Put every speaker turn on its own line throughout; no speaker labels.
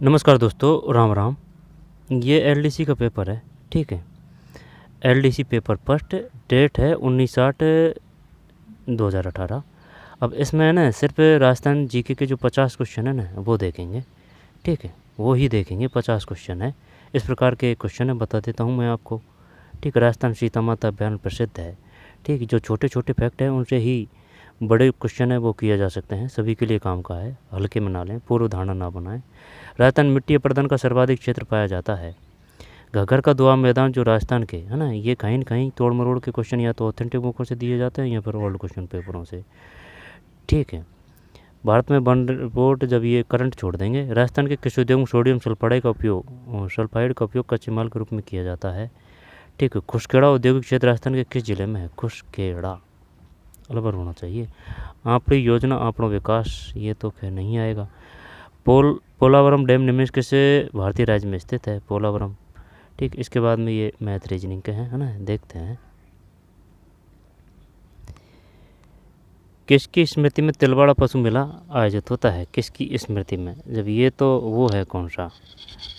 नमस्कार दोस्तों, राम राम। ये एलडीसी का पेपर है, ठीक है। एलडीसी पेपर फर्स्ट, डेट है 19/8/2018। अब इसमें है ना सिर्फ राजस्थान जीके के जो 50 क्वेश्चन है ना वो देखेंगे, ठीक है। वो ही देखेंगे, 50 क्वेश्चन है। इस प्रकार के क्वेश्चन है, बता देता हूँ मैं आपको, ठीक। राजस्थान सीता माता अभियान प्रसिद्ध है, ठीक। जो छोटे छोटे फैक्ट हैं उनसे ही बड़े क्वेश्चन है वो किया जा सकते हैं, सभी के लिए काम का है। हल्के में ना लें, पूर्व धारणा ना बनाएं। राजस्थान मिट्टी अपर्दन का सर्वाधिक क्षेत्र पाया जाता है। घग्गर का दुआ मैदान जो राजस्थान के है ना, ये कहीं न कहीं तोड़ मरोड़ के क्वेश्चन या तो ऑथेंटिक बुकों से दिए जाते हैं या फिर ओल्ड क्वेश्चन पेपरों से, ठीक है। भारत में वन रिपोर्ट जब ये करंट छोड़ देंगे। राजस्थान के कृषि उद्योग में सोडियम सल्फाइड का उपयोग कच्चे माल के रूप में किया जाता है, ठीक है। खुशखेड़ा औद्योगिक क्षेत्र राजस्थान के किस जिले में है? खुशखेड़ा अलवर होना चाहिए। आपड़ी योजना आपनो विकास, ये तो खैर नहीं आएगा। पोलावरम डैम निम्नलिखित किस भारतीय राज्य में स्थित है? पोलावरम, ठीक। इसके बाद में ये मैथ रीजनिंग के हैं, है ना, देखते हैं। किसकी स्मृति में तिलवाड़ा पशु मेला आयोजित होता है? किसकी स्मृति में? जब ये तो वो है कौन सा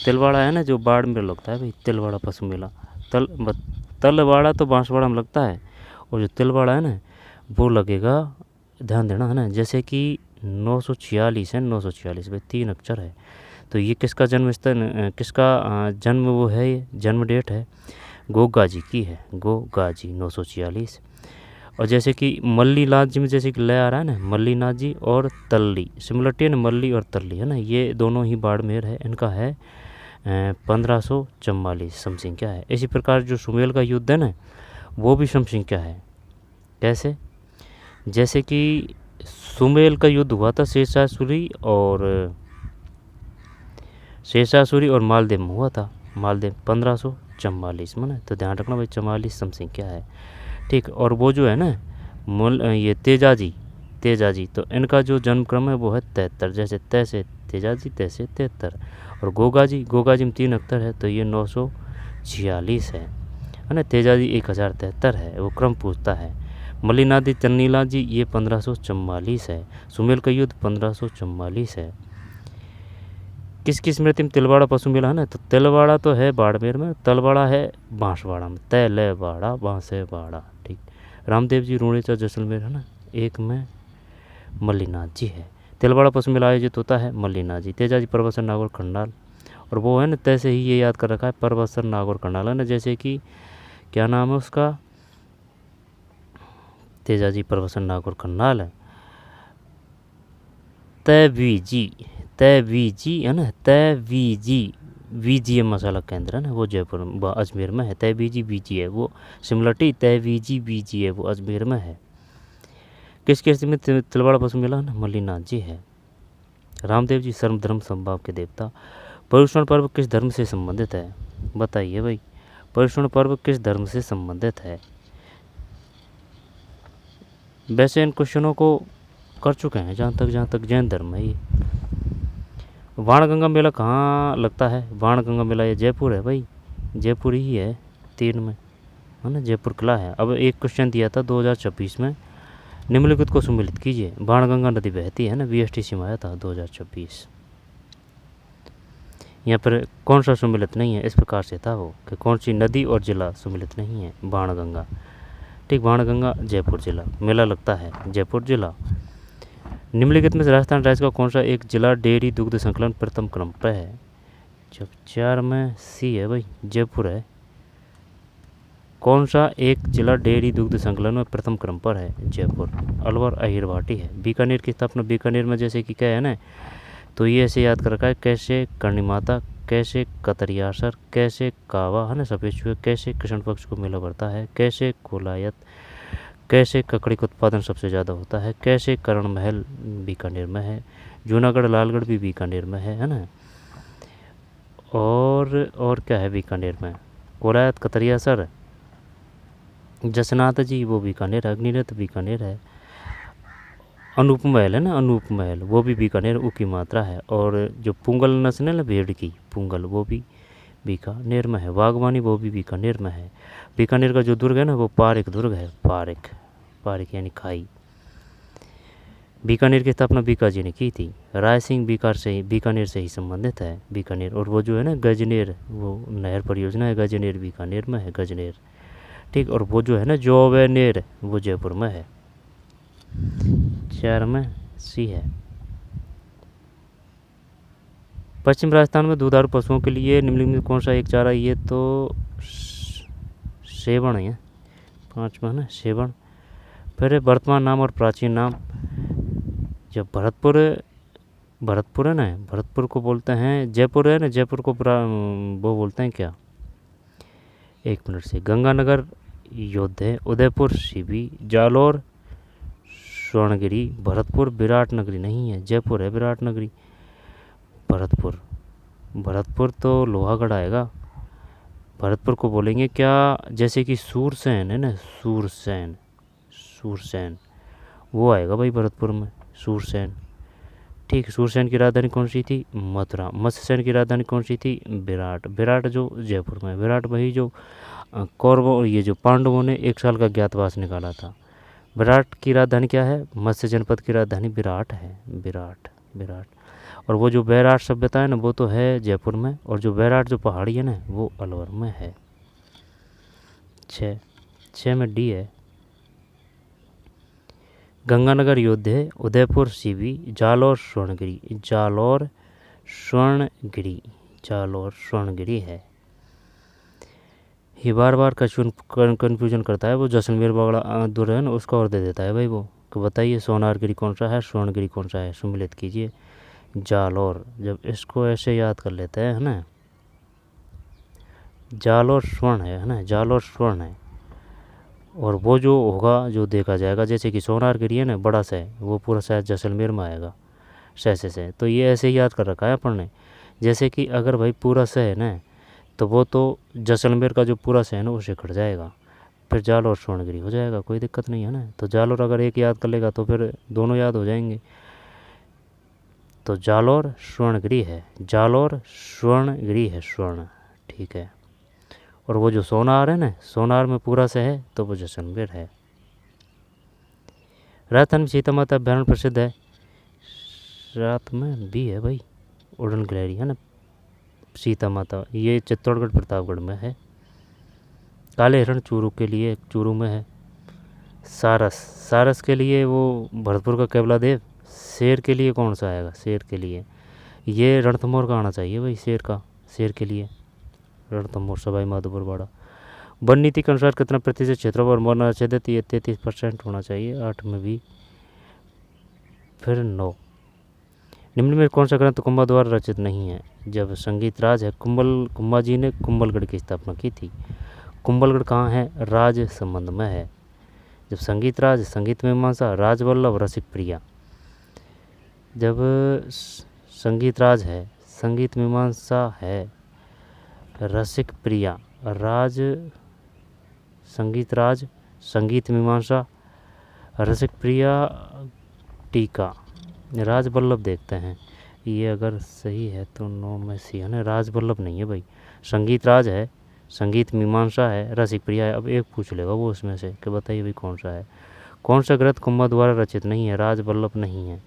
तिलवाड़ा है ना, जो बाड़मेर लगता है भाई, तिलवाड़ा पशु मेला। तलवाड़ा तो बांसवाड़ा में लगता है, और जो तिलवाड़ा है ना वो लगेगा, ध्यान देना, है ना। जैसे कि 946 है, 946 भाई 3 अक्षर है। तो ये किसका जन्म स्थल, किसका जन्म वो है, ये जन्म डेट है गोगा जी की है, गोगा जी 946। और जैसे कि मल्लीनाथ जी में जैसे कि लय आ रहा है ना, मल्लीनाथ जी और तल्ली सिमिलरिटी है ना, मल्ली और तल्ली, है ना, ये दोनों ही बाड़मेर है। इनका है 1544 समथिंग क्या है। इसी प्रकार जो सुमेल का युद्ध है ना वो भी समथिंग क्या है, कैसे? जैसे कि सुमेल का युद्ध हुआ था शेषासुरी और मालदेव में हुआ था। मालदेव 1544 में ना, तो ध्यान रखना भाई 44 समथिंग क्या है, ठीक। और वो जो है ना ये तेजाजी, तो इनका जो जन्म क्रम है वो है 73, जैसे तैसे तेजाजी तैसे 73। और गोगा जी में 3 अक्षर है, तो ये 946 है ना। तेजाजी 1073 है, वो क्रम पूछता है। मल्लीनाथ चन्नीलाल जी ये 1544 है। सुमेल का युद्ध 1544 है। किसकी स्मृति में तिलवाड़ा पशु मेला है ना, तो तिलवाड़ा तो है बाड़मेर में, तलवाड़ा है बांसवाड़ा में, तलवाड़ा बांसेवाड़ा, ठीक। रामदेव जी रूणेचा जैसलमेर है ना, एक में मल्लीनाथ जी है। तिलवाड़ा पशु मेला आयोजित होता है मल्लीनाथ जी। तेजाजी परबतसर नागौर खंडाल, और वो है ना तैसे ही ये याद कर रखा है, परबतसर नागौर खंडाल है ना। जैसे कि क्या नाम है उसका, तेजाजी परबतसर नागौर खंडाल है। तैवीजी है ना, तैवीजी VGM मसाला केंद्र है ना, वो जयपुर अजमेर में है। तैवीजी बीजी है वो सिमिलरिटी, तैवीजी बीजी है वो अजमेर में है। किसके स्थिति में तिलवाड़ा पशु मेला है ना, मल्लीनाथ जी है। रामदेव जी सर्व धर्म समभाव के देवता। पर्युषण पर्व किस धर्म से संबंधित है? बताइए भाई, पर्युषण पर्व किस धर्म से संबंधित है? वैसे इन क्वेश्चनों को कर चुके हैं जहाँ तक जैन धर्म है। ये बाणगंगा मेला कहाँ लगता है? बाणगंगा मेला ये जयपुर है भाई, जयपुर ही है 3 में, है ना, जयपुर किला है। अब एक क्वेश्चन दिया था 2026 में, निम्नलिखित को सम्मिलित कीजिए। बाणगंगा नदी बहती है ना, VSTC में आया था 2026। यहाँ पर कौन सा सम्मिलित नहीं है, इस प्रकार से था वो कि कौन सी नदी और जिला सम्मिलित नहीं है। बाणगंगा, ठीक। बाणगंगा जयपुर जिला, मेला लगता है जयपुर जिला। निम्नलिखित में से राजस्थान राज्य का कौन सा एक जिला डेयरी दुग्ध संकलन प्रथम क्रम पर है? जब 4 में सी है भाई, जयपुर है। कौन सा एक जिला डेयरी दुग्ध संकलन में प्रथम क्रम पर है? जयपुर। अलवर अहिर भाटी है। बीकानेर की स्थापना बीकानेर में जैसे कि क्या है ना, तो ये ऐसे याद कर रखा है, कैसे करणी माता, कैसे कतरियासर, कैसे कावा है ना सफेद चूहे, कैसे कृष्ण पक्ष को मेला भरता है, कैसे कोलायत, कैसे ककड़ी का उत्पादन सबसे ज़्यादा होता है, कैसे करण महल बीकानेर में है, जूनागढ़ लालगढ़ भी बीकानेर में है ना। और क्या है बीकानेर में? कोलायत, कतरियासर, जसनाथ जी वो बीकानेर, अग्निरथ बीकानेर है। अनूप महल है ना, अनूप महल वो भी बीकानेर, ऊ की मात्रा है। और जो पुंगल नस्ल है ना भेड़ की, पुंगल, वो भी बीकानेर में है। बागवानी वो भी बीकानेर में है। बीकानेर का जो दुर्ग है ना वो पारिक दुर्ग है, पारिक यानी खाई। बीकानेर की स्थापना बीकाजी ने की थी। राय सिंह बीकानेर से ही संबंधित है, बीकानेर। और वो जो है ना गजनेर, वो नहर परियोजना है गजनेर, बीकानेर में है गजनेर, ठीक। और वो जो है ना जोवेनेर, वो जयपुर में है। 4 में सी है। पश्चिम राजस्थान में दुधारू पशुओं के लिए निम्नलिखित में कौन सा एक चारा, ये तो सेवण है। 5 में ना सेवण। फिर वर्तमान नाम और प्राचीन नाम। जब भरतपुर है ना, भरतपुर को बोलते हैं, जयपुर है ना, जयपुर को वो बोलते हैं क्या, 1 मिनट से, गंगानगर, योधे, उदयपुर, सीबी, जालौर, स्वर्णगिरी, भरतपुर, विराटनगरी नहीं है, जयपुर है विराटनगरी। भरतपुर तो लोहागढ़ आएगा। भरतपुर को बोलेंगे क्या, जैसे कि सूरसेन है ना, सूरसेन वो आएगा भाई भरतपुर में, सूरसेन, ठीक। सूरसेन की राजधानी कौन सी थी, मथुरा। मत्स्यसेन की राजधानी कौन सी थी, विराट जो जयपुर में। विराट वही जो कौरवों, ये जो पांडवों ने 1 साल का ज्ञातवास निकाला था। विराट की राजधानी क्या है, मत्स्य जनपद की राजधानी विराट है, विराट। और वो जो बैराट सभ्यता है ना, वो तो है जयपुर में। और जो बैराट जो पहाड़ी है ना, वो अलवर में है। 6 में डी है। गंगानगर, योधे, उदयपुर, सीबी, जालौर, स्वर्णगिरी है। ये बार बार कन्फ्यूजन करता है वो, जैसलमेर बागड़ा दूर है ना, उसका और दे देता है भाई वो, तो बताइए सोनारगिरी कौन सा है, स्वर्णगिरी कौन सा है, सम्मिलित कीजिए। जालौर, जब इसको ऐसे याद कर लेते हैं, है ना, जालौर स्वर्ण है ना, जालौर स्वर्ण है। और वो जो होगा, जो देखा जाएगा, जैसे कि सोनारगिरी है ना, बड़ा सा है, वो पूरा शायद जैसलमेर में आएगा, से। तो ये ऐसे ही याद कर रखा है अपन ने। जैसे कि अगर भाई पूरा से है ना, तो वो तो जैसलमेर का जो पूरा से है ना, उसे कट जाएगा, फिर जालौर स्वर्णगिरी हो जाएगा, कोई दिक्कत नहीं है ना। तो जालौर अगर एक याद कर लेगा तो फिर दोनों याद हो जाएंगे। तो जालौर स्वर्णगिरी है, जालौर स्वर्णगिरी है, स्वर्ण, ठीक है। और वो जो सोनार है ना, सोनार में पूरा से है, तो वो जैसलमेर है। राजस्थान में सीता माता अभ्यारण्य प्रसिद्ध है, रात में भी है भाई, उड़न गिलहरी है ना, सीता माता, ये चित्तौड़गढ़ प्रतापगढ़ में है। काले हिरण चूरू के लिए, चूरू में है। सारस के लिए वो भरतपुर का केवलादेव। शेर के लिए कौन सा आएगा, शेर के लिए ये रणथंभौर का आना चाहिए भाई, शेर के लिए रणथंभौर, सवाई माधोपुर बाड़ा। वन नीति के अनुसार कितना प्रतिशत क्षेत्रों पर वन आच्छादित, ये 33% होना चाहिए, 8 में भी। फिर 9, निम्न में कौन सा ग्रंथ कुंभा द्वारा रचित नहीं है। जब संगीत राज है, कुंभा जी ने कुंभलगढ़ की स्थापना की थी। कुंभलगढ़ कहाँ है, राज संबंध में है। जब संगीत राज, संगीत मीमांसा, राजवल्लभ, रसिक प्रिया। जब संगीत राज है, संगीत मीमांसा है, रसिक प्रिया, संगीत राज, संगीत मीमांसा, रसिक प्रिया, टीका, राजवल्लभ देखते हैं, ये अगर सही है तो 9 में सी है ना, राजवल्लभ नहीं है भाई। संगीत राज है, संगीत मीमांसा है, रसिक प्रिया है। अब एक पूछ लेगा वो उसमें से कि बताइए भाई कौन सा है। कौन सा ग्रंथ कुंभा द्वारा रचित नहीं है, राजवल्लभ नहीं है।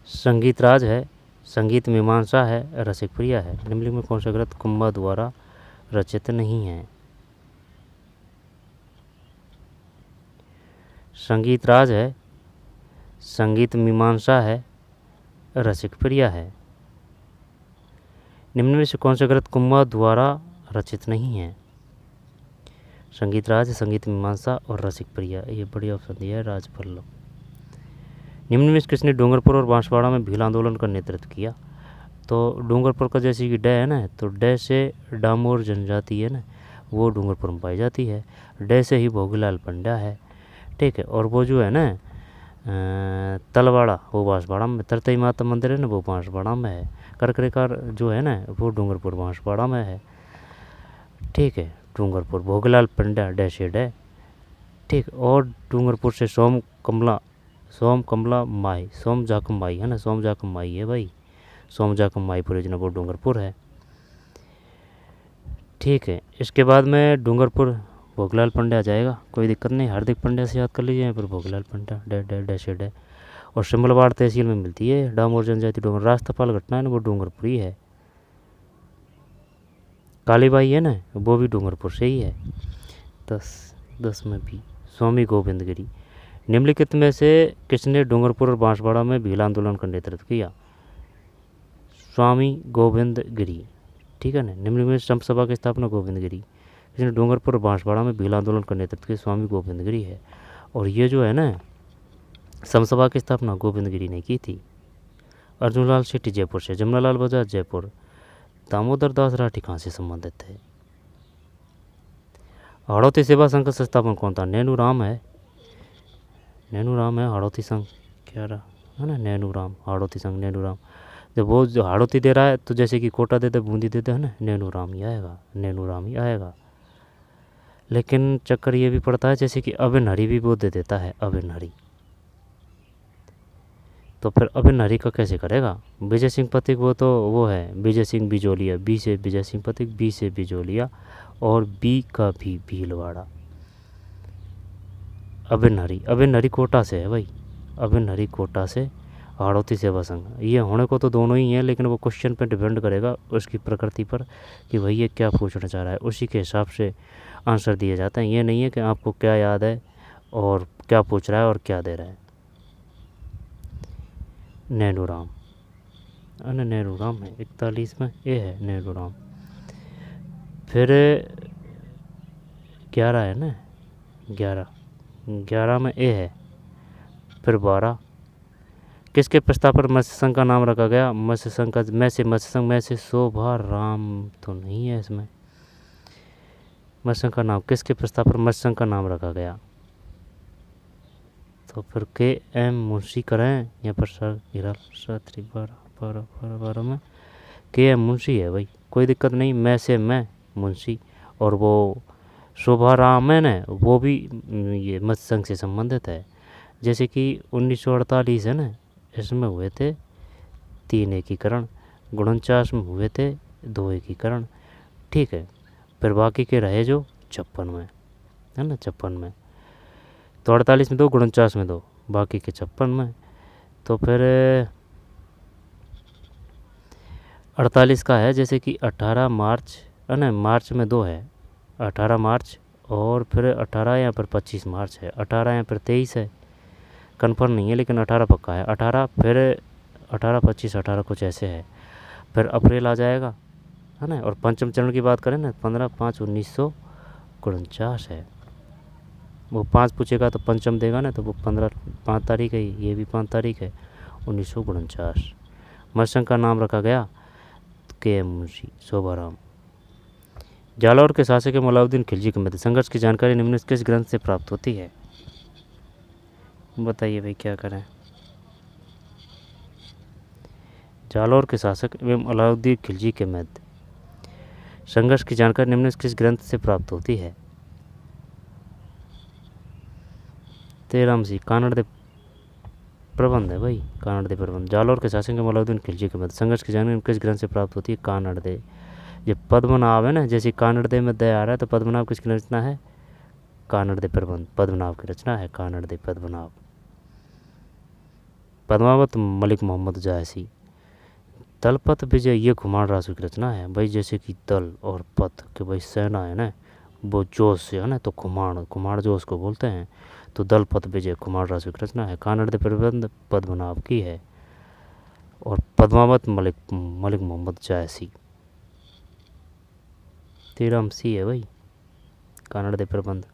संगीत राज है, संगीत मीमांसा है, रसिक प्रिया है। निम्नलिखित में कौन सा ग्रंथ कुंभा द्वारा रचित नहीं है। संगीत राज है, संगीत मीमांसा है, रसिक प्रिया है। निम्न में से कौन सा ग्रंथ कुंभा द्वारा रचित नहीं है। संगीत राज, संगीत मीमांसा और रसिक प्रिया, ये बढ़िया ऑप्शन दिया है राजवल्लभ। निम्न में किसने डूंगरपुर और बांसवाड़ा में भील आंदोलन का नेतृत्व किया। तो डूंगरपुर का जैसे कि डे है ना, तो डे से डामोर जनजाति है ना, वो डूंगरपुर में पाई जाती है। डे से ही भोगीलाल पंड्या है, ठीक है। और वो जो है ना तलवाड़ा, वो बांसवाड़ा में। तरतई माता मंदिर है ना, वो बांसवाड़ा में है। करकरेकार जो है ना, वो डूंगरपुर बांसवाड़ा में है, ठीक है। डूंगरपुर भोगीलाल पंड्या, डे से डे, ठीक। और डूंगरपुर से सोम कमला माई, सोम जाकम माई है ना, सोम जाकम माई है भाई, सोम जाकम माई परियोजना, वो डूंगरपुर है, ठीक है। इसके बाद में डूंगरपुर भोगलाल पंड्या आ जाएगा, कोई दिक्कत नहीं, हार्दिक पंड्या से याद कर लीजिए, यहाँ पर Bhoglal Pandya dash dash dash dash. और शिमलवाड़ तहसील में मिलती है डामोर जनजाति डूंगर। रास्तपाल घटना है ना वो डूंगरपुरी है। कालीबाई है ना वो भी डूंगरपुर से ही है। 10 में भी स्वामी गोविंद गिरी। निम्नलिखित में से किसने डूंगरपुर और बांसवाड़ा में भील आंदोलन का नेतृत्व किया? स्वामी गोविंद गिरी, ठीक है ना। निम्नलिखित में संत सभा की स्थापना गोविंद गिरी। किसने डूंगरपुर और बांसवाड़ा में भील आंदोलन का नेतृत्व किया? स्वामी गोविंद गिरी है। और ये जो है ना समसभा की स्थापना गोविंद गिरी ने की थी। अर्जुनलाल शेट्टी जयपुर से। जमुनालाल बजाज जयपुर। दामोदर दास राठी कहाँ से संबंधित है? हाड़ौती सेवा संघ का संस्थापक कौन था? नैनू राम है। नैनू राम है हाड़ौती संघ, क्या रहा है ना, नैनू राम, हाड़ौती संघ नैनू राम। जब वो जो हाड़ौती दे रहा है तो जैसे कि कोटा देते बूंदी देते है ना, नैनू राम ही आएगा, नैनू राम ही आएगा। लेकिन चक्कर ये भी पड़ता है जैसे कि अबिन हरी भी वो दे देता है, अबिन हरी, तो फिर अबिन हरी का कैसे करेगा? विजय सिंह पथिक वो तो वो है विजय सिंह बिजोलिया, बी से विजय सिंह पथिक, बी से बिजोलिया और बी का भी भीलवाड़ा। अबिन हरी कोटा से है भाई, अबिन हरी कोटा से। हाड़ौती सेवा संघ ये होने को तो दोनों ही हैं, लेकिन वो क्वेश्चन पे डिपेंड करेगा उसकी प्रकृति पर कि भाई ये क्या पूछना चाह रहा है, उसी के हिसाब से आंसर दिए जाते हैं। ये नहीं है कि आपको क्या याद है और क्या पूछ रहा है और क्या दे रहा है। नैनू राम, अरे नैनू राम है 41 में, ये है नैनू राम। फिर 11 है ना, 11 में ए है। फिर 12 किसके प्रस्ताव पर मत्स्य संघ का नाम रखा गया? मत्स्य संघ का मत्स्य संघ में से शोभा राम तो नहीं है इसमें। मत्स्य संघ का नाम किसके प्रस्ताव पर मत्स्य संघ का नाम रखा गया? तो फिर के एम मुंशी करें यहाँ पर सर 12 में के एम मुंशी है भाई, कोई दिक्कत नहीं। मैं से मैं मुंशी, और वो शोभा राम है ना वो भी ये मत्स्य संघ से संबंधित है। जैसे कि 1948 है ना, इसमें हुए थे 3 एकीकरण, 49 में हुए थे 2 एकीकरण, ठीक है। फिर बाकी के रहे जो 56 में है ना, 56 में। तो 48 में 2, 49 में 2, बाकी के 56 में। तो फिर 48 का है जैसे कि 18 मार्च है ना, मार्च में 2 है, 18 मार्च और फिर 18 यहाँ पर 25 मार्च है, 18 यहाँ पर 23 है, कन्फर्म नहीं है लेकिन 18 पक्का है। 18 फिर 18 25 18 कुछ ऐसे है। फिर अप्रैल आ जाएगा है ना। और पंचम चरण की बात करें ना 15/5/1949 है। वो 5 पूछेगा तो पंचम देगा ना, तो वो 5 तारीख है, ये भी 5 तारीख है 1949। मत्स्य का नाम रखा गया के एम मुंशी, शोभाराम। जालौर के शासक मलाउद्दीन खिलजी के मध्य संघर्ष की जानकारी निम्न किस ग्रंथ से प्राप्त होती है? बताइए भाई क्या करें। जालौर के शासक एवं अलाउद्दीन खिलजी के मध्य संघर्ष की जानकारी निम्न किस ग्रंथ से प्राप्त होती है? 13 कानड़ दे प्रबंध है भाई, कानड़ दे प्रबंध। जालौर के शासक एवं अलाउद्दीन खिलजी के मध्य संघर्ष की जानकारी किस ग्रंथ से प्राप्त होती है? कानड़ दे। ये पद्मनाभ है ना, जैसे कानड़ दे में दे आ रहा है तो पद्मनाभ किसकी रचना है? कानड़ दे प्रबंध पद्मनाभ की रचना है, कानड़ दे पद्मनाभ। पद्मावत मलिक मोहम्मद जायसी। दलपत विजय ये कुमार रासू की रचना है भाई। जैसे कि दल और पथ के भाई सेना है ना, वो जोश से है ना, तो कुमार जोश को बोलते हैं। तो दल पथ विजय कुमार रासू की रचना है, कानड़ दे प्रबंध पद्मनाभ की है। और पद्मावत मलिक मोहम्मद जायसी 13 है भाई, कानड़ दे प्रबंध।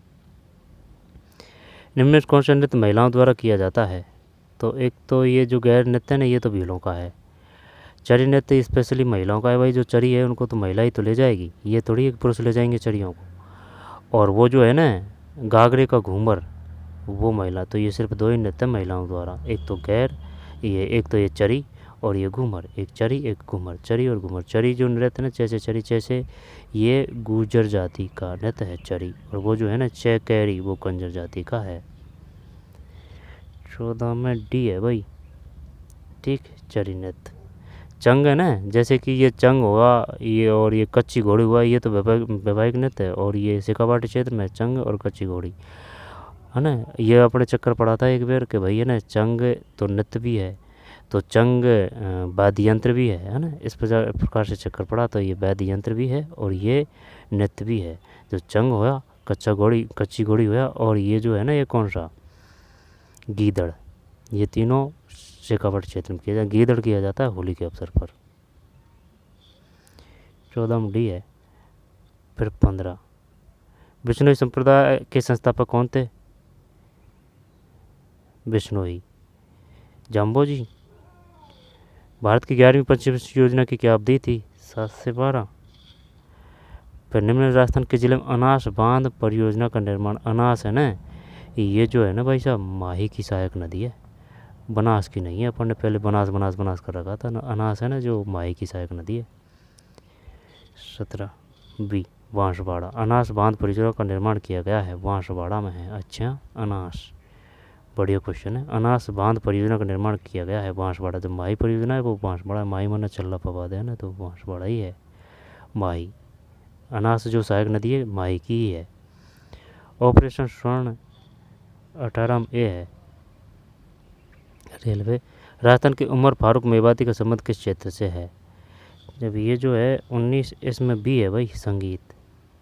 निम्न कौन सा नृत्य महिलाओं द्वारा किया जाता है? तो एक तो ये जो गैर नृत्य है ना, ये तो भीलों का है। चरी नृत्य स्पेशली महिलाओं का है भाई। जो चरी है उनको तो महिला ही तो ले जाएगी, ये थोड़ी एक पुरुष ले जाएंगे चरियों को। और वो जो है ना घाघरे का घूमर, वो महिला। तो ये सिर्फ 2 ही नृत्य महिलाओं द्वारा, एक तो गैर ये, एक तो ये चरी और ये घूमर। एक चरी एक घूमर, चरी और घूमर। चरी जो नृत्य ना जैसे चरी, जैसे ये गुर्जर जाति का नृत्य है चरी, और वो जो है ना चैकैरी वो कंजर जाति का है। 14 में डी है भाई, ठीक। चरी नृत्य चंग है ना, जैसे कि ये चंग हुआ ये, और ये कच्ची घोड़ी हुआ, ये तो वैवाहिक नृत्य है, और ये शेखावाटी क्षेत्र में चंग और कच्ची घोड़ी है ना। ये अपने चक्कर पड़ा था एक बार कि भाई है ना, चंग तो नृत्य भी है, तो चंग वाद्य यंत्र भी है ना, इस प्रकार से चक्कर पड़ा। तो ये वाद्य यंत्र भी है और ये नृत्य भी है। जो चंग हुआ, कच्ची घोड़ी हुआ, और ये जो है ना, ये कौन सा, गीदड़, ये तीनों शेखावाट क्षेत्र में किया जाता है। गीदड़ किया जाता है होली के अवसर पर। 14 डी है। फिर 15, विष्णुई संप्रदाय के संस्थापक कौन थे? विष्णुई जाम्बोजी। भारत की 11वीं पंचवर्षीय योजना की क्या अवधि थी? 7 से 12। फिर निम्न राजस्थान के जिले में अनास बांध परियोजना का निर्माण, अनास है ना, ये जो है ना भाई साहब, माही की सहायक नदी है, बनास की नहीं है। अपन ने पहले बनास बनास बनास कर रखा था ना, अनास है ना जो माही की सहायक नदी है। 17 बी, बांसवाड़ा, अनास बांध परियोजना का निर्माण किया गया है, बांसवाड़ा में है। अच्छा, अनास, बढ़िया क्वेश्चन है। अनास बांध परियोजना का निर्माण किया गया है बांसवाड़ा। जो माही परियोजना है वो बांसवाड़ा, माही माना चल्ला पवाद है ना, तो बांसवाड़ा ही है माही। अनास जो सहायक नदी है माही की ही है। ऑपरेशन स्वर्ण 18 ए है। रेलवे, राजस्थान के उमर फारूक मेवाती का संबंध किस क्षेत्र से है? जब ये जो है 19, इसमें भी है भाई, संगीत।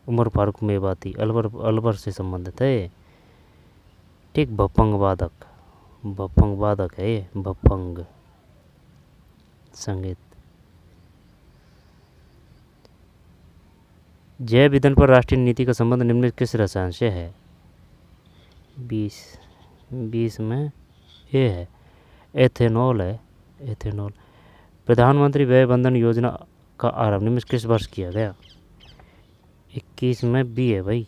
उमर फारूक मेवाती अलवर से संबंधित है। ठीक, भपंग वादक है ये, भपंग संगीत। जैव ईंधन पर राष्ट्रीय नीति का संबंध निम्न किस रसायन से है? 20 में ए है, एथेनॉल है, एथेनॉल। प्रधानमंत्री व्यय बंधन योजना का आरंभ निम्न किस वर्ष किया गया? 21 में बी है भाई।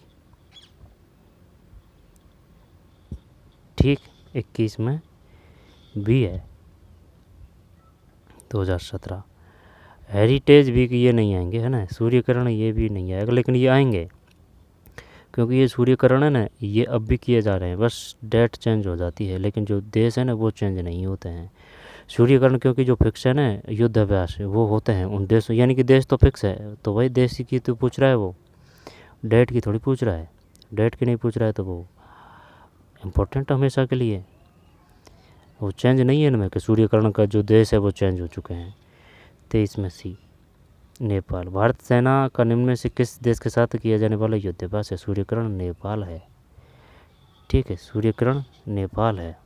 ठीक, 21 में बी है, 2017। हेरिटेज भी ये नहीं आएंगे है ना, सूर्यकिरण ये भी नहीं आएगा, लेकिन ये आएंगे क्योंकि ये सूर्यकिरण है ना, ये अब भी किए जा रहे हैं, बस डेट चेंज हो जाती है, लेकिन जो देश है ना वो चेंज नहीं होते हैं। सूर्यकिरण क्योंकि जो फिक्स है ना, युद्ध अभ्यास वो होते हैं उन देशों, यानी कि देश तो फिक्स है, तो भाई देश की तो पूछ रहा है, वो डेट की थोड़ी पूछ रहा है। डेट की नहीं पूछ रहा है तो वो इम्पोर्टेंट हमेशा के लिए, वो चेंज नहीं है इनमें कि सूर्यकिरण का जो देश है वो चेंज हो चुके हैं। 23 में सी, नेपाल। भारत सेना का निम्न में से किस देश के साथ किया जाने वाला युद्धाभ्यास है? सूर्यकिरण नेपाल है। ठीक है, सूर्यकिरण नेपाल है।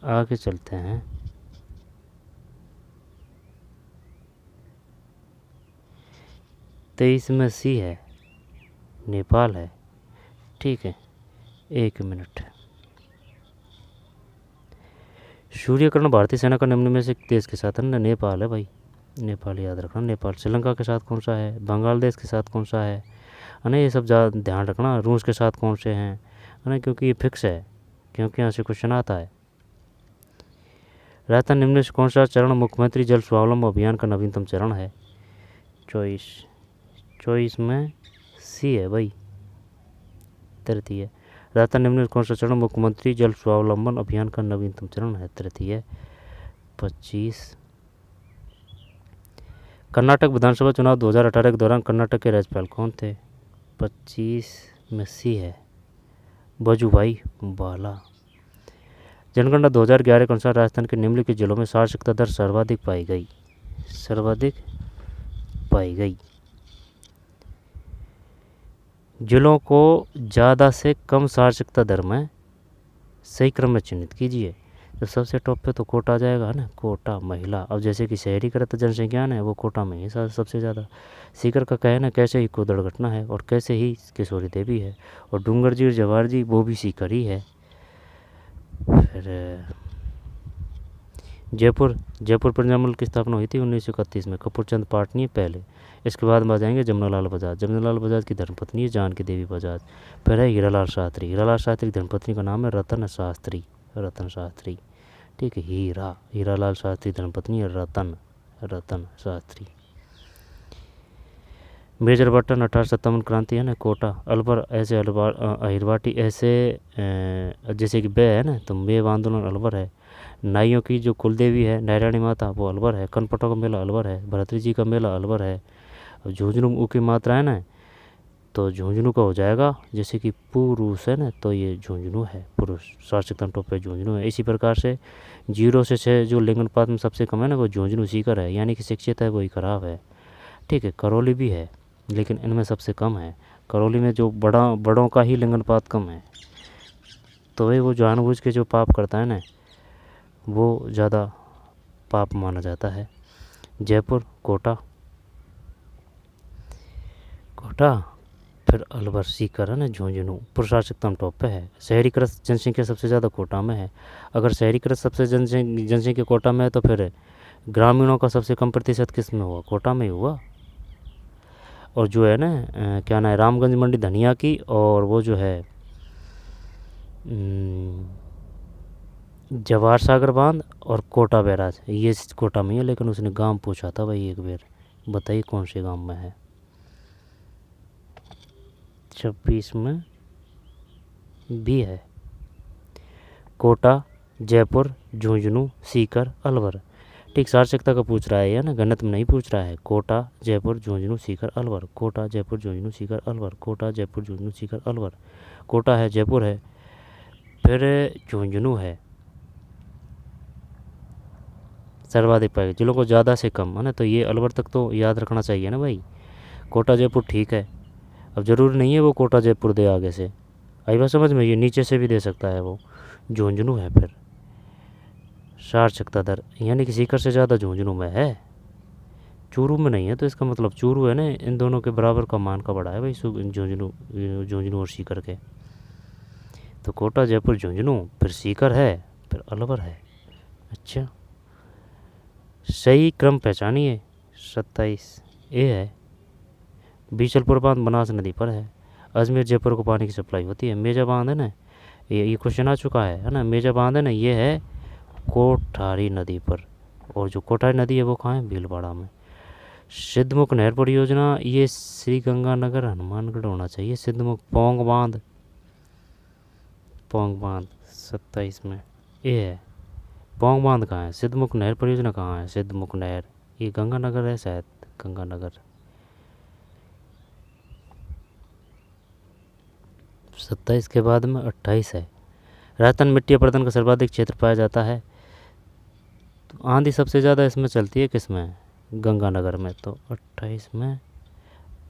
आगे चलते हैं। तेईस में सी है, नेपाल है। ठीक है, 1 मिनट। सूर्यकिरण भारतीय सेना का निम्न में से देश के साथ है ना, नेपाल है भाई, नेपाल याद रखना। नेपाल। श्रीलंका के साथ कौन सा है? बांग्लादेश के साथ कौन सा है ना, ये सब ज़्यादा ध्यान रखना। रूस के साथ कौन से हैं है ना, क्योंकि ये फिक्स है, क्योंकि यहाँ से क्वेश्चन आता है। राजस्थान निम्न से कौन सा चरण मुख्यमंत्री जल स्वावलंबन अभियान का नवीनतम चरण है? 24 में सी है भाई, तृतीय। राजस्थान निम्न कौन सा चरण मुख्यमंत्री जल स्वावलंबन अभियान का नवीनतम चरण है? तृतीय। 25। कर्नाटक विधानसभा चुनाव 2018 के दौरान कर्नाटक के राज्यपाल कौन थे? 25 में सी है, वजुभाई वाला। जनगणना 2011 के अनुसार राजस्थान के निम्नलिखित जिलों में साक्षरता दर सर्वाधिक पाई गई। जिलों को ज़्यादा से कम साक्षरता दर में सही क्रम में चिन्हित कीजिए। तो सबसे टॉप पे तो कोटा आ जाएगा ना, कोटा महिला। अब जैसे कि शहरीकृत जनसंख्या है वो कोटा में ही सबसे ज़्यादा। सीकर का कहना कैसे ही को दुर्घटना है, और कैसे ही किशोरी देवी है, और डूंगर जी और जवाहर जी वो भी सीकर ही है। फिर जयपुर पंजाब की स्थापना हुई थी 1931 में, कपूरचंद पाटनी पहले। इसके बाद में आ जाएंगे जमुनालाल बजाज की धर्मपत्नी है जानकी देवी बजाज। फिर है हीरालाल शास्त्री की धर्मपत्नी का नाम है रतन शास्त्री। ठीक है, हीरालाल शास्त्री धर्मपत्नी है रतन शास्त्री। मेजर बटन 1857 क्रांति है ना, कोटा। अलवर ऐसे अहिरवाटी ऐसे जैसे कि बे है ना, तो मेव आंदोलन अलवर है। नाइयों की जो कुलदेवी है नारायणी माता वो अलवर है, कनपटों का मेला अलवर है, भरतरी जी का मेला अलवर है। अब झुंझुनू ऊ की मात्रा है ना, तो झुंझुनू का हो जाएगा, जैसे कि पुरुष है ना तो ये झुंझुनू है, पुरुष सार्थक तंतु पे झुंझुनू है। इसी प्रकार से 0 से 6 जो लिंग अनुपात में सबसे कम है ना वो झुंझुनू सीकर है, यानी कि शिक्षित है वही खराब है। ठीक है, करौली भी है लेकिन इनमें सबसे कम है। करौली में जो बड़ों का ही लिंग अनुपात कम है, तो वही वो जानबूझ के जो पाप करता है ना वो ज़्यादा पाप माना जाता है। जयपुर, कोटा, फिर अलवर, सीकर है ना, झुंझुनू पुरुषार्थकतम टॉप पे है। शहरीकृत जनसंख्या सबसे ज़्यादा कोटा में है। अगर शहरीकृत सबसे जनसंख्या कोटा में है तो फिर ग्रामीणों का सबसे कम प्रतिशत किस में हुआ? कोटा में ही हुआ। और जो है ना क्या नाम है, रामगंज मंडी धनिया की, और वो जो है जवाहर सागर बांध और कोटा बैराज, ये कोटा में है। लेकिन उसने गांव पूछा था भाई एक बार, बताइए कौन से गांव में है? 26 में भी है। कोटा, जयपुर, झुंझुनू, सीकर, अलवर। ठीक, सार्थकता का पूछ रहा है या ना, गणित में नहीं पूछ रहा है। कोटा, जयपुर, झुंझुनू, सीकर, अलवर। कोटा, जयपुर, झुंझुनू, सीकर, अलवर। कोटा, जयपुर, झुंझुनू, सीकर, अलवर। कोटा है, जयपुर है, फिर झुंझुनू है। सर्वाधिक पाए जिलों को ज़्यादा से कम है ना, तो ये अलवर तक तो याद रखना चाहिए ना भाई। कोटा, जयपुर ठीक है। अब ज़रूरी नहीं है वो कोटा जयपुर दे आगे से, आई बात समझ में? ये नीचे से भी दे सकता है वो। झुंझुनू है फिर सार्थकता दर, यानी कि सीकर से ज़्यादा झुंझुनू में है, चूरू में नहीं है। तो इसका मतलब चूरू है ना इन दोनों के बराबर का मान का बड़ा है भाई, झुंझुनू और सीकर के। तो कोटा, जयपुर, झुंझुनू, फिर सीकर है, फिर अलवर है। अच्छा, सही क्रम पहचानिए। 27 ए है। बीचलपुर बांध बनास नदी पर है। अजमेर, जयपुर को पानी की सप्लाई होती है। मेजा बांध है ना, ये क्वेश्चन आ चुका है ना। मेजा बांध है ना, ये है कोठारी नदी पर, और जो कोठारी नदी है वो कहाँ है? भीलवाड़ा में। सिद्धमुख नहर परियोजना, ये श्री गंगानगर हनुमानगढ़ होना चाहिए। सिद्धमुख, पोंग बांध, 27 में ये है। पोंग बांध कहाँ है? सिद्धमुख नहर परियोजना कहाँ है? सिद्धमुख नहर, ये गंगानगर है शायद, गंगानगर। 27 के बाद में 28 है। राजस्थान मिट्टी अपरदन का सर्वाधिक क्षेत्र पाया जाता है। तो आंधी सबसे ज़्यादा इसमें चलती है किस में? गंगानगर में। तो 28 में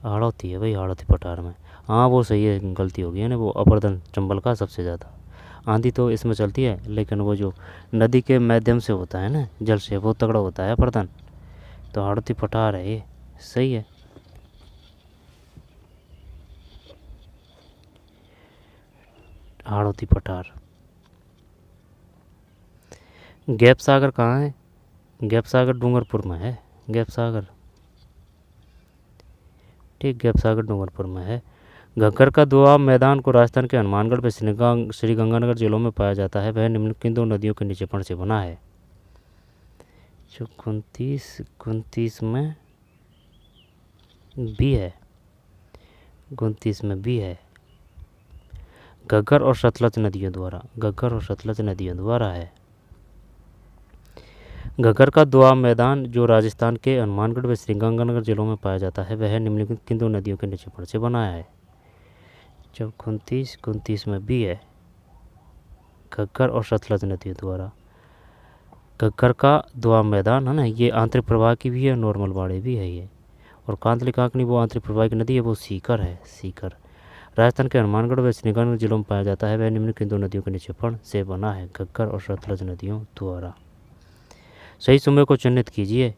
हाड़ौती है भाई, हाड़ौती पठार में। हाँ वो सही है, गलती हो गई है ना, वो अपरदन चंबल का सबसे ज़्यादा आंधी तो इसमें चलती है, लेकिन वो जो नदी के माध्यम से होता है ना, जल से, वो तगड़ा होता है अपरदन। तो हाड़ौती पठार है ये, सही है। हाड़ौती पठार। गैप सागर कहाँ है? गैप सागर डूंगरपुर में है। गैप सागर, ठीक, गैप सागर डूंगरपुर में है। घग्गर का दोआब मैदान को राजस्थान के हनुमानगढ़ व श्री गंगानगर जिलों में पाया जाता है। वह निम्नलिखित दो नदियों के निक्षेपण से बना है। जो 29 में भी है, 29 में भी है। घग्गर और सतलज नदियों द्वारा, घग्गर और सतलज नदियों द्वारा है। घग्गर का दोआब मैदान जो राजस्थान के हनुमानगढ़ व श्रीगंगानगर जिलों में पाया जाता है, वह निम्नलिखित किन दो नदियों के निक्षेपण से बना है? जब 29 में भी है, घग्गर और सतलज नदियों द्वारा। घग्गर का दोआब मैदान है ना, ये आंतरिक प्रवाह की भी है, नॉर्मल बाड़े भी है ये। और कांतली कांकनी वो आंतरिक प्रवाह की नदी है, वो सीकर है, सीकर। राजस्थान के हनुमानगढ़ व श्रीगंगानगर जिलों में पाया जाता है, वह निम्नलिखित दो नदियों के निक्षेपण से बना है, घग्गर और सतलज नदियों द्वारा। सही समय को चिन्हित कीजिए।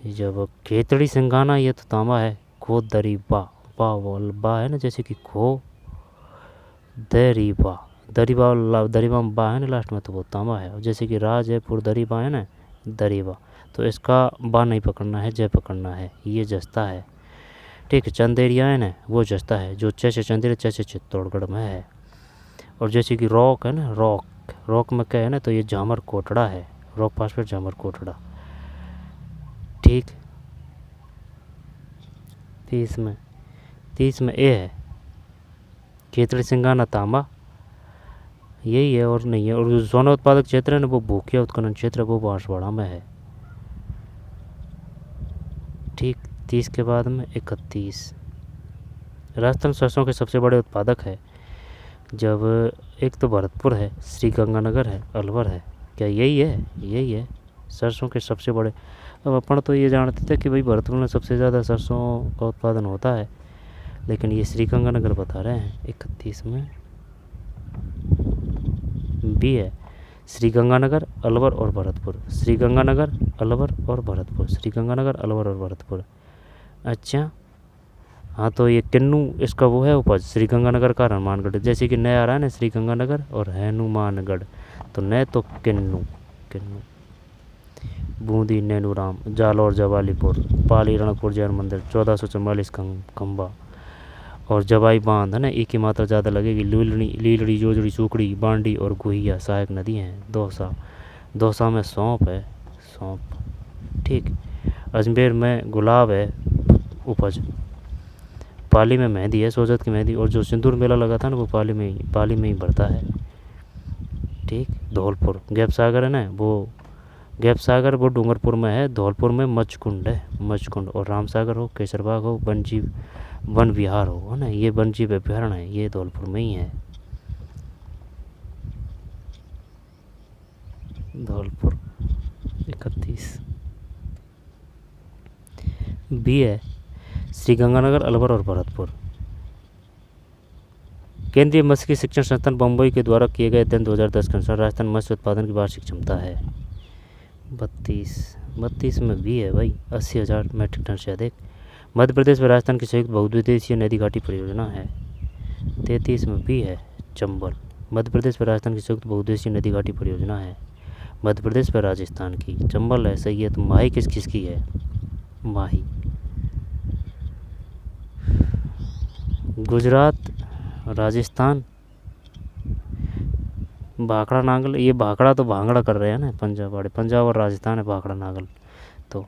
जब खेतड़ी सिंगाना, ये तो तांबा है। खो दरीबा, बा है ना, जैसे कि खो दरीबा, दरीबा में बा है ना लास्ट में, तो वो तांबा है। और जैसे कि राज है, पुरदरीबा है ना, दरीबा, तो इसका बा नहीं पकड़ना है, जय पकड़ना है, ये जस्ता है। ठीक है, चंदेरिया है ना, वो जस्ता है, जो च से चंदेर, च से चित्तौड़गढ़ में है। और जैसे कि रॉक है ना, रॉक में क्या है ना, तो ये झामर कोटड़ा है, रॉक पासपेट झामर कोटड़ा। ठीक, 30 में ए है। खेतड़ी सिंगाना तांबा, यही है और नहीं है। और जो सोना उत्पादक क्षेत्र है ना वो भूकिया उत्खनन क्षेत्र है, वो बांसवाड़ा में है। ठीक। 30 के बाद में 31। राजस्थान सरसों के सबसे बड़े उत्पादक है। जब एक तो भरतपुर है, श्री गंगानगर है, अलवर है। क्या यही है? यही है सरसों के सबसे बड़े। अब अपन तो ये जानते थे कि भाई भरतपुर में सबसे ज़्यादा सरसों का उत्पादन होता है, लेकिन ये श्री गंगानगर बता रहे हैं। 31 में बी है, श्री गंगानगर, अलवर और भरतपुर। श्री गंगानगर, अलवर और भरतपुर। श्री गंगानगर, अलवर और भरतपुर। अच्छा हाँ, तो ये किन्नू इसका वो है उपज, श्री गंगानगर का हनुमानगढ़। जैसे कि नया आ रहा है ना श्री गंगानगर और हनुमानगढ़, तो नए तो किन्नू। किन्नू, बूंदी, नैनूराम, जालौर, जवालीपुर, पाली, रणकपुर जैन मंदिर, 1444 खंबा। और जवाई बांध है ना, एक ही मात्रा ज़्यादा लगेगी। लीलड़ी, जोजड़ी, सूखड़ी, बांडी और गुहिया सहायक नदी हैं। दौसा, दौसा में सौंप है, सौंप। ठीक। अजमेर में गुलाब है उपज। पाली में मेहंदी है, सोजत की मेहंदी। और जो सिंदूर मेला लगा था ना वो पाली में ही बढ़ता है। ठीक। धौलपुर, गैप सागर है ना, वो गैप सागर वो डूंगरपुर में है। धौलपुर में मचकुंड है, मचकुंड। और रामसागर हो, केसरबाग हो, वन विहार हो, है ना, ये वन जीव अभ्यारण्य है, ये धौलपुर में ही है। धौलपुर 31। बी है, श्री गंगानगर, अलवर और भरतपुर। केंद्रीय मत्स्य शिक्षण संस्थान बम्बई के द्वारा किए गए अध्ययन 2010 के अनुसार राजस्थान मत्स्य उत्पादन की वार्षिक क्षमता है 32 में भी है भाई, 80,000 मीट्रिक टन से अधिक। मध्य प्रदेश में राजस्थान की संयुक्त बहुउद्देशीय नदी घाटी परियोजना है। 33 में भी है, चंबल। मध्य प्रदेश में राजस्थान की संयुक्त बहुउद्देशीय नदी घाटी परियोजना है। मध्य प्रदेश में राजस्थान की, चंबल है, सही है। तो माही किसकी है? माही। गुजरात, राजस्थान, भाखड़ा नांगल। ये भाखड़ा तो भांगड़ा कर रहे हैं ना पंजाब वाले, पंजाब और राजस्थान है भाखड़ा नांगल। तो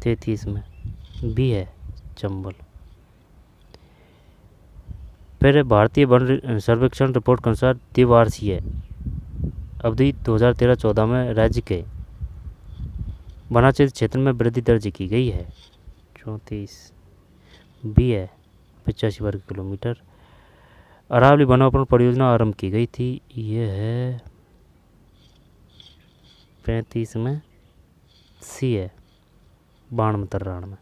33 में भी है, चंबल। फिर भारतीय वन सर्वेक्षण रिपोर्ट के अनुसार द्विवार्षीय अवधि 2013-14 में राज्य के वनांचल क्षेत्र में वृद्धि दर्ज की गई है। 34 बी है, 85 वर्ग किलोमीटर। अरावली वनोपण परियोजना आरंभ की गई थी, ये है 35 में। सी है, 92 93 में।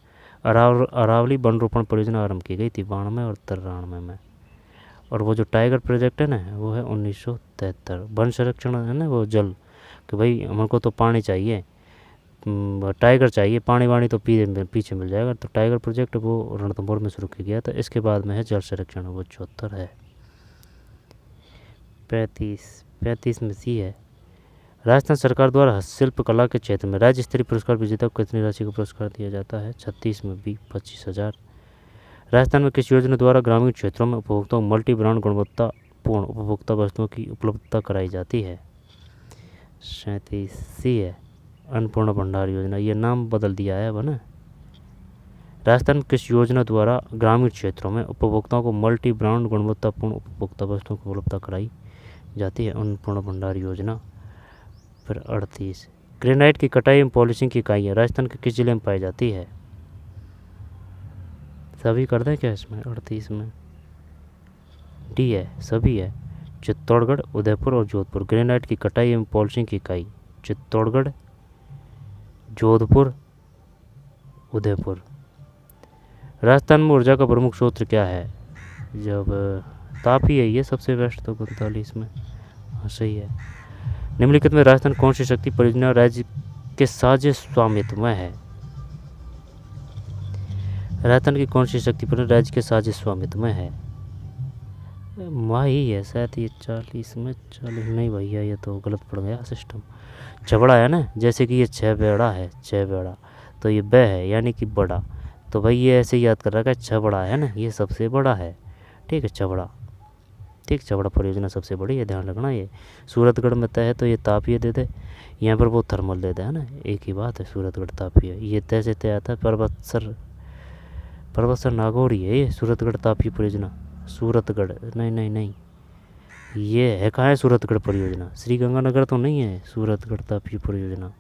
अरावली वन रोपण परियोजना आरंभ की गई थी 92 और 93 में। और वो जो टाइगर प्रोजेक्ट है ना वो है 1973। वन संरक्षण है ना, वो जल कि भाई हमको तो पानी चाहिए, टाइगर चाहिए, पानी वाणी तो पीछे मिल जाएगा। तो टाइगर प्रोजेक्ट वो रणथंभौर में शुरू किया गया था। इसके बाद में है जल संरक्षण, वो 74 है। 35 में सी है, राजस्थान सरकार द्वारा हस्तशिल्प कला के क्षेत्र में राज्य स्तरीय पुरस्कार विजेता को कितनी राशि का पुरस्कार दिया जाता है? 36 में भी 25,000। राजस्थान में किस योजना द्वारा ग्रामीण क्षेत्रों में उपभोक्ताओं को मल्टी ब्रांड गुणवत्तापूर्ण उपभोक्ता वस्तुओं की उपलब्धता कराई जाती है? 37 सी है, अन्नपूर्णा भंडार योजना। ये नाम बदल दिया है अब ना। राजस्थान किस योजना द्वारा ग्रामीण क्षेत्रों में उपभोक्ताओं को मल्टी ब्रांड गुणवत्तापूर्ण उपभोक्ता वस्तुओं की उपलब्धता कराई जाती है? अन्नपूर्णा भंडार योजना। फिर 38, ग्रेनाइट की कटाई एवं पॉलिशिंग की इकाइयाँ राजस्थान के किस जिले में पाई जाती है? सभी कर दें क्या इसमें? 38 में डी है, सभी है। चित्तौड़गढ़, उदयपुर और जोधपुर। ग्रेनाइट की कटाई एवं पॉलिशिंग की इकाई चित्तौड़गढ़, जोधपुर, उदयपुर। राजस्थान में ऊर्जा का प्रमुख स्रोत क्या है? जब ताप ही है ये सबसे बेस्ट, तो 39 में। हाँ सही है। निम्नलिखित में राजस्थान कौन सी शक्ति परियोजना राज्य के साझे स्वामित्व में है? राजस्थान की कौन सी शक्ति परियोजना राज्य के साझे स्वामित्व में है? माही है शायद ये 40 में। 40 नहीं भैया, ये तो गलत पड़ गया सिस्टम। छबड़ा है ना, जैसे कि ये 6 बेड़ा है, 6 बेड़ा, तो ये ब है यानी कि बड़ा। तो भाई ये ऐसे याद कर रखा है, छबड़ा है ना, ये सबसे बड़ा है। ठीक है, छबड़ा। ठीक, छबड़ा परियोजना सबसे बड़ी है, ध्यान रखना। ये सूरतगढ़ में तय है तो ये तापीय दे दे, यहाँ पर वो थर्मल दे दे, है ना, एक ही बात है। सूरतगढ़ तापीय, ये तय से तय आता है। पर्वतसर नागौरी है ये सूरतगढ़ तापीय परियोजना। सूरतगढ़ नहीं, ये है कहाँ है सूरतगढ़ परियोजना? श्रीगंगानगर तो नहीं है सूरतगढ़ तापी परियोजना।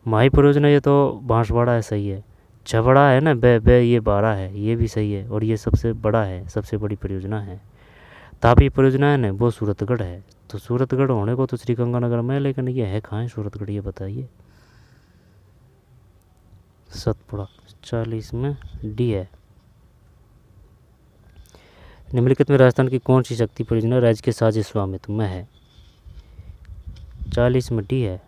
माही परियोजना ये तो बांसवाड़ा है, सही है। छबड़ा है ना, बे बे ये 12 है, ये भी सही है। और ये सबसे बड़ा है, सबसे बड़ी परियोजना है। तापी परियोजना है ना, वो सूरतगढ़ है। तो सूरतगढ़ होने को तो श्रीगंगानगर में है, लेकिन ये है कहाँ है सूरतगढ़, ये बताइए। सतपुड़ा 40 में डी है। निम्नलिखित में राजस्थान की कौन सी शक्ति परियोजना राज्य के साझे स्वामित्व में है? 40 में डी है,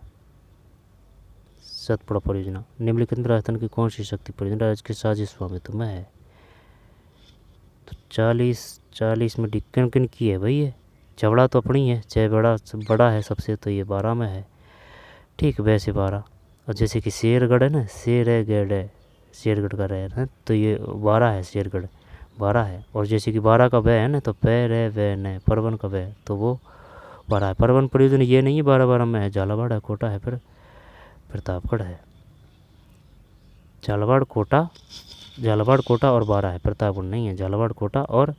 सतपुड़ा परियोजना। निम्नलिखित में राजस्थान की कौन सी शक्ति परियोजना राज्य के साझे स्वामित्व में है? तो 40 में डी किन किन की है भाई? ये छबड़ा तो अपनी है, छः बड़ा है सबसे, तो ये 12 में है। ठीक, वैसे 12। और जैसे कि शेरगढ़ है ना, शेर है गढ़ है, शेरगढ़ का रह है, तो ये 12 है, शेरगढ़ 12 है। और जैसे कि 12 का वह है ना, तो पैर है वह न परवन का वह, तो वो 12 है। परवन परियोजना ये नहीं है 12 में है, झालावाड़ है, कोटा है, फिर प्रतापगढ़ है। झालावाड़ कोटा और 12 है, प्रतापगढ़ नहीं है। झालावाड़ कोटा और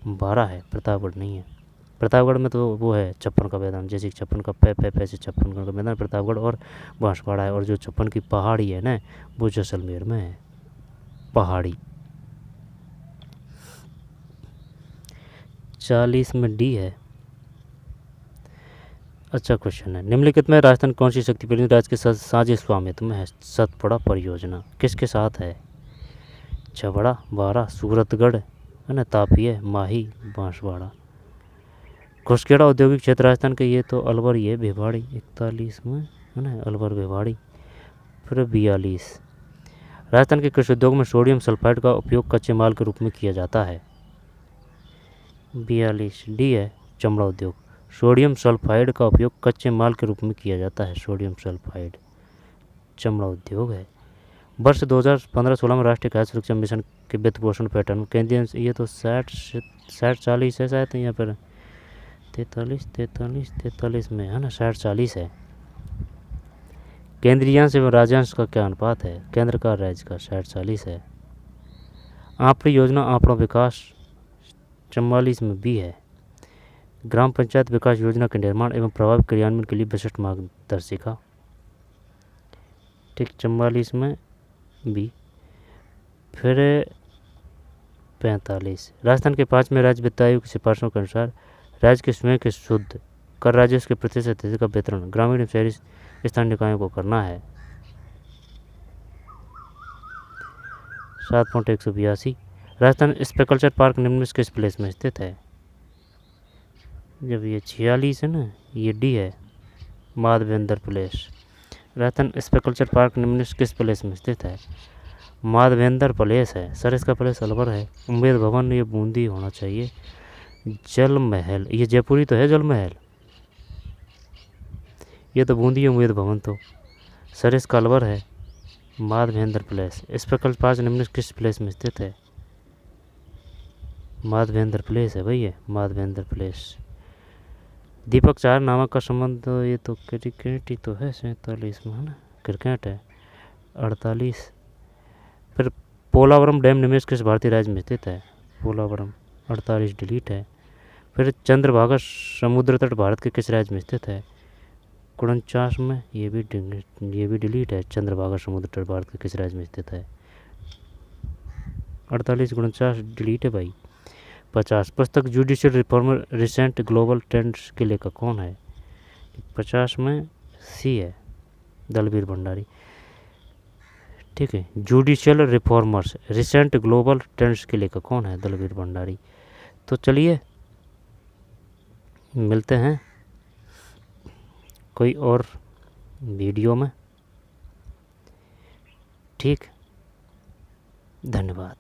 12 है, प्रतापगढ़ नहीं है। प्रतापगढ़ में तो वो है 56 का मैदान, जैसे कि 56 का पे से 56 का मैदान प्रतापगढ़ और बांसवाड़ा है। और जो 56 की पहाड़ी है ना, वो जैसलमेर में है, पहाड़ी। 40 में डी है। अच्छा क्वेश्चन है। निम्नलिखित में राजस्थान कौन सी शक्ति परियोजना राज्य के साझे स्वामित्व में है? सतपुड़ा परियोजना किसके साथ है? छबड़ा 12, सूरतगढ़ है ना, तापी है, माही, बांसवाड़ा। घुसखेड़ा औद्योगिक क्षेत्र राजस्थान के, ये तो अलवर, ये भिवाड़ी 41 में है ना, अलवर भिवाड़ी। फिर 42, राजस्थान के कृषि उद्योग में सोडियम सल्फाइड का उपयोग कच्चे माल के रूप में किया जाता है। 42 डी है, चमड़ा उद्योग। सोडियम सल्फाइड का उपयोग कच्चे माल के रूप में किया जाता है, सोडियम सल्फाइड चमड़ा उद्योग है। वर्ष 2015-16 में राष्ट्रीय खाद्य सुरक्षा मिशन के वित्त पोषण पैटर्न केंद्रीय, ये तो 60-40 है शायद, यहाँ पर 43 में है ना, 60-40 है। केंद्रीयांश एवं राज्यांश का क्या अनुपात है? केंद्र का राज्य का 60-40 है। आपकी योजना आपड़ा विकास 44 में बी है। ग्राम पंचायत विकास योजना के निर्माण एवं प्रभावी क्रियान्वयन के लिए विशिष्ट मार्गदर्शिका, ठीक, 44 में बी। फिर 45, राजस्थान के 5वें राज्य वित्त आयोग की सिफारिशों के अनुसार राज्य के स्वयं के शुद्ध कर राजस्व के प्रतिशत का वितरण ग्रामीण एवं शहरी स्थानीय निकायों को करना है। 7.182, राजस्थान स्पेकल्चर पार्क निम्न किस प्लेस में स्थित है? जब ये 46 है ना, ये डी है, माधवेंद्र प्लेस। राजस्थान स्पेकल्चर पार्क निम्न किस प्लेस में स्थित है? माधवेंद्र प्लेस है। सर इसका प्लेस अलवर है। उम्मेद भवन ये बूंदी होना चाहिए। जल महल, ये जयपुरी तो है जल महल, ये तो बूंदी है उम्मेद भवन, तो सर इसका अलवर है, माधवेंद्र प्लेस। स्पेकल्चर पार्क निम्न किस प्लेस में स्थित है? माधवेंद्र प्लेस है भैया, माधवेंद्र प्लेस। दीपक चार नामक का संबंध, ये तो क्रिकेट ही तो है 47 में है ना, क्रिकेट है। 48, फिर पोलावरम डैम निम्न किस भारतीय राज्य में स्थित है? पोलावरम 48 डिलीट है। फिर चंद्रभागा समुद्र तट भारत के किस राज्य में स्थित है? 49 में, ये भी डिलीट है। चंद्रभागा समुद्र तट भारत के किस राज्य में स्थित है? 48 49 डिलीट है भाई। 50, पुस्तक judicial reformer recent global trends के लेखक कौन है? 50 में सी है, दलबीर भंडारी। ठीक है, judicial reformers recent global trends के लेखक कौन है? दलबीर भंडारी। तो चलिए मिलते हैं कोई और वीडियो में। ठीक, धन्यवाद।